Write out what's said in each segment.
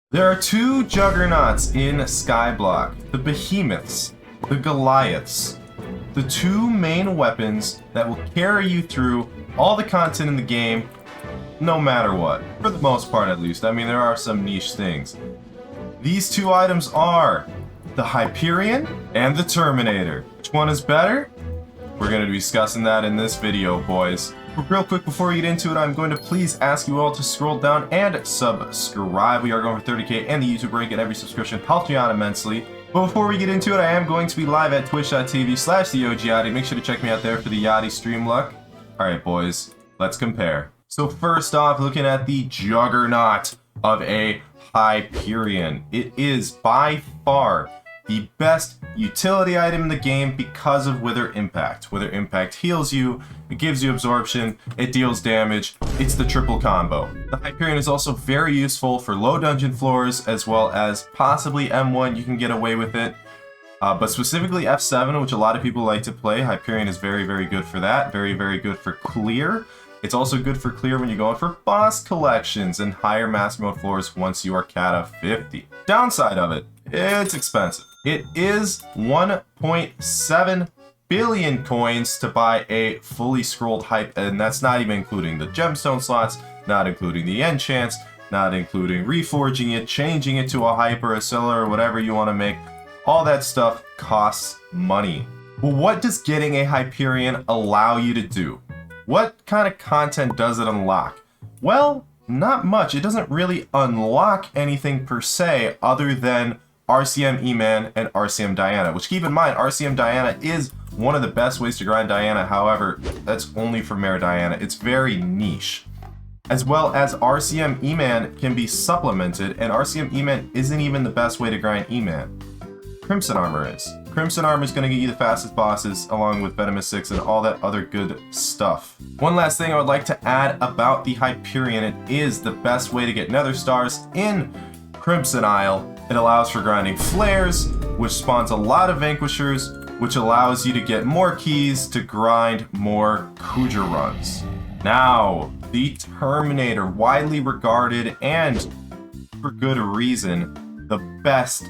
There are two juggernauts in Skyblock, the behemoths, the Goliaths, the two main weapons that will carry you through all the content in the game, no matter what, for the most part at least. I mean, there are some niche things. These two items are the Hyperion and the Terminator. Which one is better? We're going to be discussing that in this video, boys. Real quick before we get into it, I'm going to please ask you all to scroll down and subscribe. We are going for 30k and the YouTube rank, and every subscription helps me out immensely. But before we get into it, I am going to be live at twitch.tv/theogyadi. Make sure to check me out there for the Yadi stream luck. Alright boys, let's compare. So first off, looking at the juggernaut of a Hyperion. It is by far the best utility item in the game because of Wither Impact. Wither Impact heals you, it gives you absorption, it deals damage, it's the triple combo. The Hyperion is also very useful for low dungeon floors as well as possibly M1, you can get away with it. But specifically F7, which a lot of people like to play, Hyperion is very, very good for that. Very, very good for clear. It's also good for clear when you're going for boss collections and higher master mode floors once you are Kata 50. Downside of it, it's expensive. It is 1.7 billion coins to buy a fully scrolled hype, and that's not even including the gemstone slots, not including the enchants, not including reforging it, changing it to a hype or a seller or whatever you want to make. All that stuff costs money. Well, what does getting a Hyperion allow you to do? What kind of content does it unlock? Well, not much. It doesn't really unlock anything per se other than RCM E-Man and RCM Diana, which keep in mind, RCM Diana is one of the best ways to grind Diana. However, that's only for Mare Diana. It's very niche. As well as RCM E-Man can be supplemented, and RCM E-Man isn't even the best way to grind E-Man. Crimson Armor is. Crimson Armor is going to get you the fastest bosses along with Venomous 6 and all that other good stuff. One last thing I would like to add about the Hyperion, it is the best way to get Nether Stars in Crimson Isle. It allows for grinding flares, which spawns a lot of Vanquishers, which allows you to get more keys to grind more Kudra runs. Now, the Terminator, widely regarded and for good reason, the best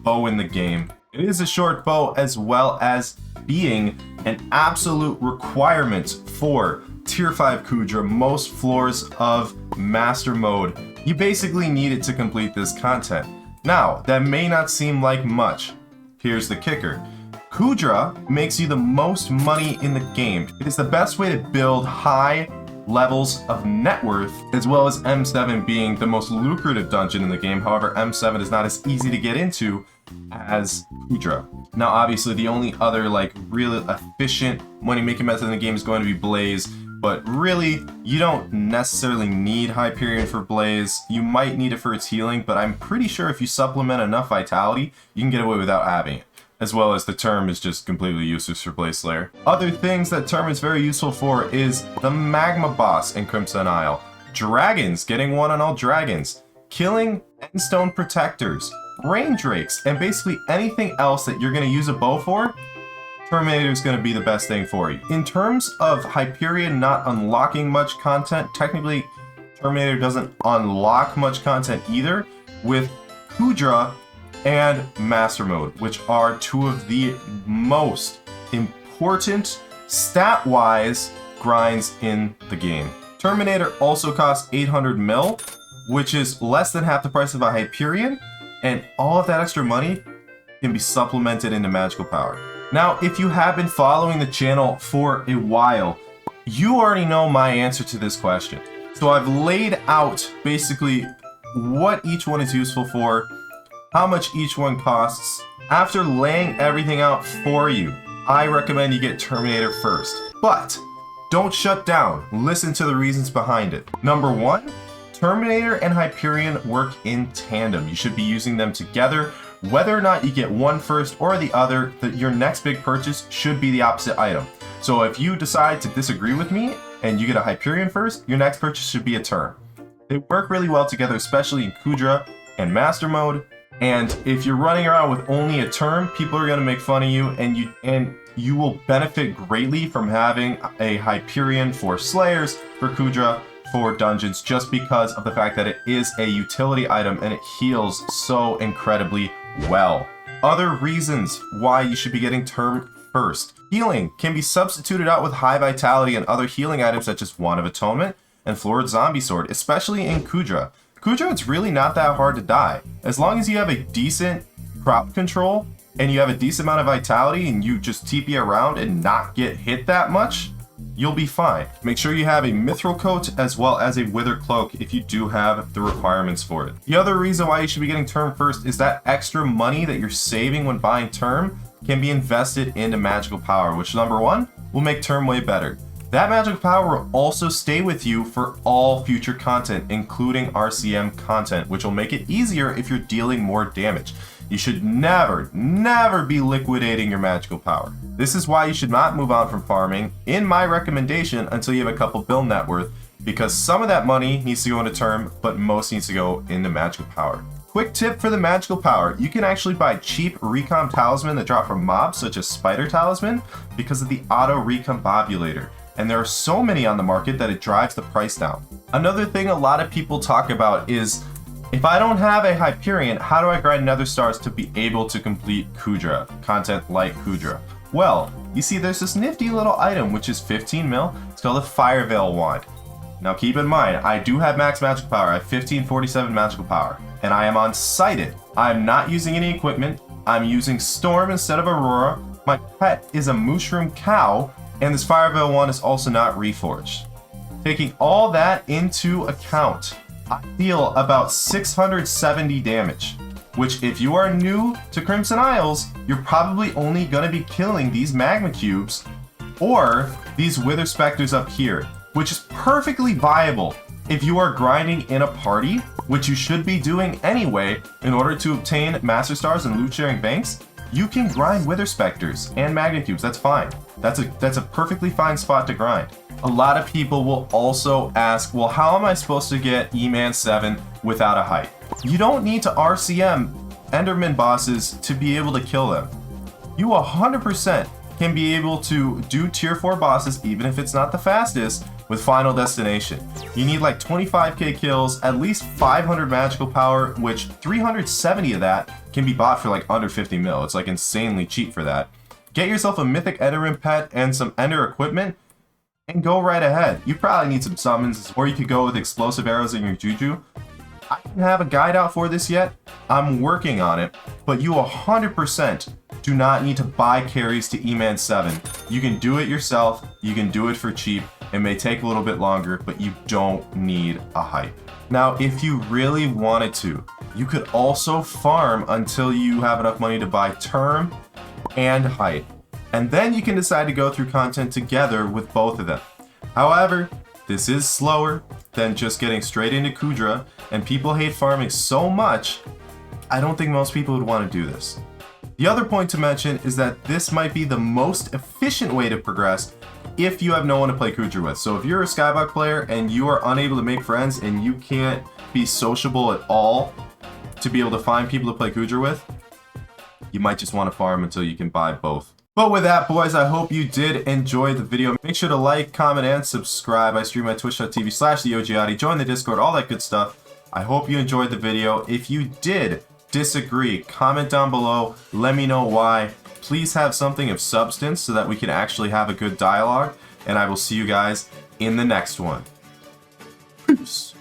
bow in the game. It is a short bow as well as being an absolute requirement for Tier 5 Kudra, most floors of Master Mode. You basically need it to complete this content. Now, that may not seem like much. Here's the kicker. Kudra makes you the most money in the game. It is the best way to build high levels of net worth, as well as M7 being the most lucrative dungeon in the game. However, M7 is not as easy to get into as Kudra. Now, obviously, the only other really efficient money-making method in the game is going to be Blaze, but really, you don't necessarily need Hyperion for Blaze. You might need it for its healing, but I'm pretty sure if you supplement enough Vitality, you can get away without having it. As well as the Term is just completely useless for Blaze Slayer. Other things that Term is very useful for is the Magma boss in Crimson Isle. Dragons, getting one on all dragons. Killing Endstone Protectors. Rain Drakes, and basically anything else that you're going to use a bow for, Terminator is going to be the best thing for you. In terms of Hyperion not unlocking much content, technically Terminator doesn't unlock much content either, with Kudra and Master Mode, which are two of the most important stat-wise grinds in the game. Terminator also costs 800 mil, which is less than half the price of a Hyperion, and all of that extra money can be supplemented into magical power. Now, if you have been following the channel for a while, you already know my answer to this question. So I've laid out basically what each one is useful for, how much each one costs. After laying everything out for you, I recommend you get Terminator first. But don't shut down. Listen to the reasons behind it. Number one, Terminator and Hyperion work in tandem. You should be using them together. Whether or not you get one first or the other, your next big purchase should be the opposite item. So if you decide to disagree with me and you get a Hyperion first, your next purchase should be a Term. They work really well together, especially in Kudra and Master Mode. And if you're running around with only a Term, people are going to make fun of you, and you will benefit greatly from having a Hyperion for Slayers, for Kudra, for dungeons just because of the fact that it is a utility item and it heals so incredibly well. Other reasons why you should be getting Term First. Healing can be substituted out with high vitality and other healing items such as Wand of Atonement and Florid Zombie Sword, especially in Kudra. Kudra, it's really not that hard to die. As long as you have a decent crowd control and you have a decent amount of vitality and you just TP around and not get hit that much, you'll be fine. Make sure you have a Mithril Coat as well as a Wither Cloak if you do have the requirements for it. The other reason why you should be getting Term First is that extra money that you're saving when buying Term can be invested into magical power, which number one, will make Term way better. That magical power will also stay with you for all future content, including RCM content, which will make it easier if you're dealing more damage. You should never be liquidating your magical power. This is why you should not move on from farming, in my recommendation, until you have a couple bill net worth, because some of that money needs to go into Term, but most needs to go into magical power. Quick tip for the magical power, you can actually buy cheap recomp talisman that drop from mobs such as Spider Talisman because of the auto recombobulator. And there are so many on the market that it drives the price down. Another thing a lot of people talk about is, if I don't have a Hyperion, how do I grind nether stars to be able to complete Kudra, content like Kudra? Well, you see there's this nifty little item which is 15 mil, it's called a Fire Veil Wand. Now keep in mind, I do have max magical power, I have 1547 magical power, and I am unsighted. I'm not using any equipment, I'm using Storm instead of Aurora, my pet is a Mushroom Cow, and this Fire Veil Wand is also not reforged. Taking all that into account, I deal about 670 damage, which if you are new to Crimson Isles, you're probably only going to be killing these Magma Cubes or these Wither Specters up here, which is perfectly viable if you are grinding in a party, which you should be doing anyway in order to obtain Master Stars and loot sharing banks. You can grind Wither Specters and Magma Cubes, that's fine. That's a perfectly fine spot to grind. A lot of people will also ask, well, how am I supposed to get E-Man 7 without a height? You don't need to RCM Enderman bosses to be able to kill them. You 100% can be able to do tier 4 bosses, even if it's not the fastest, with Final Destination. You need like 25k kills, at least 500 magical power, which 370 of that can be bought for like under 50 mil. It's like insanely cheap for that. Get yourself a mythic Enderman pet and some Ender equipment, and go right ahead. You probably need some summons, or you could go with explosive arrows in your Juju. I don't have a guide out for this yet. I'm working on it, but you 100% do not need to buy carries to E-Man 7. You can do it yourself, you can do it for cheap. It may take a little bit longer, but you don't need a hype. Now, if you really wanted to, you could also farm until you have enough money to buy Term and hype. And then you can decide to go through content together with both of them. However, this is slower than just getting straight into Kudra, and people hate farming so much, I don't think most people would want to do this. The other point to mention is that this might be the most efficient way to progress if you have no one to play Kudra with. So if you're a Skyblock player and you are unable to make friends and you can't be sociable at all to be able to find people to play Kudra with, you might just want to farm until you can buy both. But with that, boys, I hope you did enjoy the video. Make sure to like, comment, and subscribe. I stream at twitch.tv/theogyadi. Join the Discord, all that good stuff. I hope you enjoyed the video. If you did disagree, comment down below. Let me know why. Please have something of substance so that we can actually have a good dialogue. And I will see you guys in the next one. Peace.